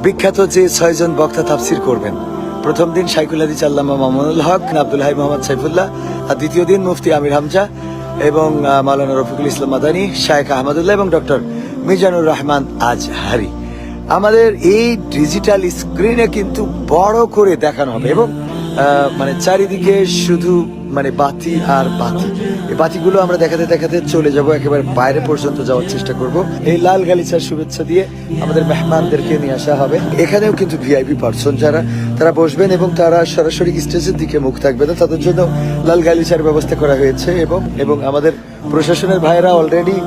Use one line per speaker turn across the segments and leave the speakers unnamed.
বিখ্যাত যে 6 জন বক্তা তাফসির করবেন, প্রথম দিন শাইখুল হাদিস আল্লামা মামুনুল হক, আব্দুল হাই মোহাম্মদ সাইফুল্লাহ, আর দ্বিতীয় দিন মুফতি আমির হামজা এবং মাওলানা রফিকুল ইসলাম মাদানী, শায়েখ আহমদুল্লাহ এবং ডক্টর মিজানুর রহমান আজহারি। আমাদের এই ডিজিটাল স্ক্রিনে কিন্তু বড় করে দেখানো হবে এবং মানে চারিদিকে শুধু মানে বাতি আর বাতি। এই বাতিগুলো আমরা দেখাতে দেখাতে চলে যাব, একেবারে বাইরে পর্যন্ত যাওয়ার চেষ্টা করব। এই লাল গালিচার শুভেচ্ছা দিয়ে আমাদের মেহমানদেরকে নিয়ে আসা হবে। এখানেও কিন্তু ভিআইপি পার্সন যারা, তারা বসবেন এবং তারা সরাসরি স্টেজের দিকে মুখ থাকবে না, তাদের জন্য লাল গালিচার ব্যবস্থা করা হয়েছে এবং আমাদের প্রশাসনের ভাইরা অলরেডি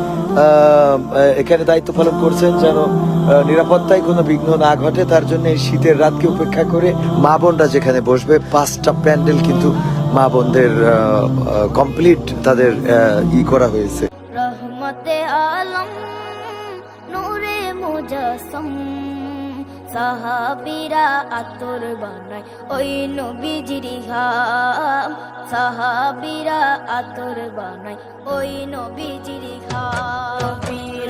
এখানে দায়িত্ব পালন করছেন যেন নিরাপত্তায় কোনো বিঘ্ন না ঘটে। তার জন্য এই শীতের রাতকে উপেক্ষা করে মা বোনরা যেখানে বসবে, 5টা প্যান্ডেল কিন্তু মা বোনদের কমপ্লিট তাদের করা হয়েছে।
রহমতে আলম নূরে মুজাসসম সাহাবীরা আতর বানায় ওই নবীজির ঘাম, সাহাবীরা আতর বানায় ওই নবীজির ঘাম।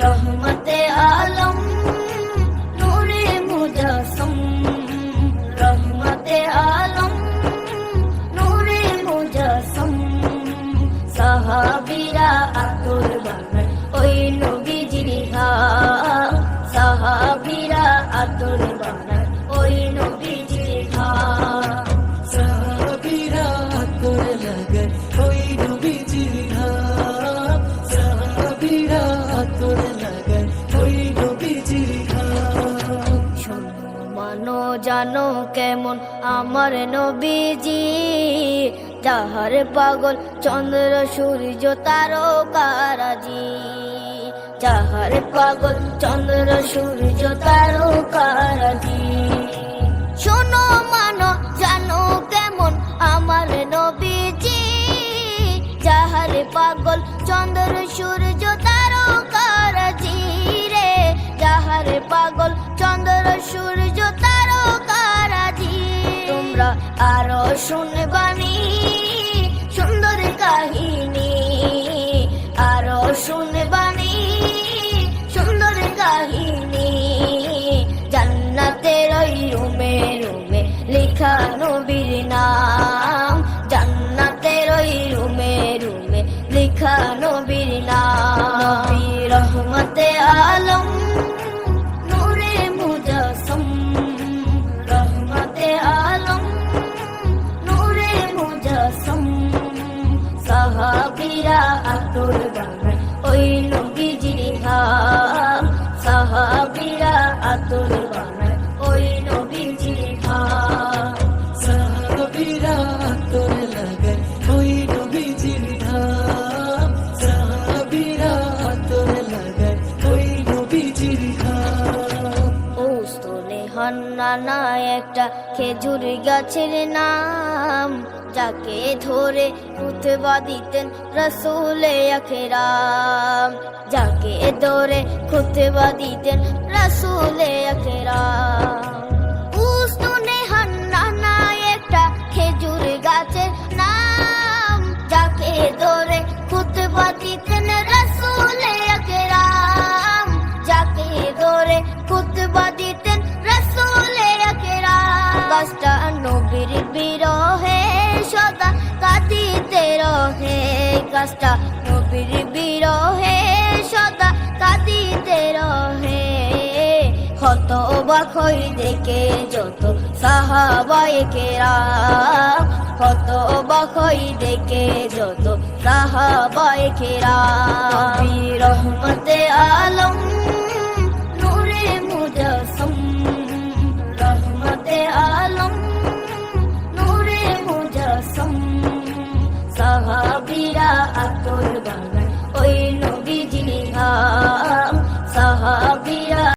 রহমতে আলম নূরে মুজাসসম, রহমতে আলম নূরে মুজাসসম সাহাবীরা আতর বানায় ওই নবীজির ঘাম, সাহাবীরা আতর বানায় ওই নবীজির ঘাম,
সাহাবীরা আতর লাগায় ওই নবীজির ঘাম, সাহাবীরা আতর লাগায় ওই নবীজির ঘাম।
শোনো মানো জানো কেমন আমার নবীজি, যাহার পাগল চন্দ্র সূর্য তারকারাজি, যাহার পাগল চন্দ্র সূর্য তারকারাজি। শোনো মানো জানো কেমন আমার নবীজি, যাহার পাগল চন্দ্র সূর্য তারকারাজি রে, যাহার পাগল চন্দ্র সূর্য তারকারাজি। তোমরা আরো শুনবানি সুন্দর কাহিনী, আরো শুনবানি সুন্দর কাহিনী, জান্নাতের ওই রুমে রুমে লেখা নবীর নাম, জান্নাতের ওই রুমে রুমে লেখা নবীর নাম। নবী রহমতে আলম নূরে মুজাসসম, রহমতে আলম নূরে মুজাসসম সাহাবীরা আতর বানায় ওই নবীজির ঘাম, সাহাবীরা আতর বানায় ওই নবীজির ঘাম,
সাহাবীরা আতর লাগায় ওই নবীজির ঘাম, সাহাবীরা আতর লাগায় ওই নবীজির ঘাম।
ওস্তনে হান্নানা একটা খেজুর গাছের নাম, যাকে ধরে খুতবা দিতেন রাসূলে আকরাম, যাকে ধরে খুতবা দিতেন রাসূলে আকরাম। উস্তনে হান্নানা একটা খেজুর গাছের নাম, যাকে ধরে খুতবা দিতেন রাসূলে আকরাম, যাকে ধরে খুতবা দিতেন রাসূলে আকরাম। গাছটা নবীর বিরহে সদা কাঁদিতে রহে, গাছটা নবীর বিরহে সদা কাঁদিতে রহে। হতবাক হয়ে দেখে যত সাহাবায়ে কেরাম, হতবাক হয়ে দেখে যত সাহাবায়ে কেরাম। নবী রহমতে আলম নূরে মুজাসসম, রহমতে আলম নূরে মুজাসসম সাহাবীরা আতর বানায় ওই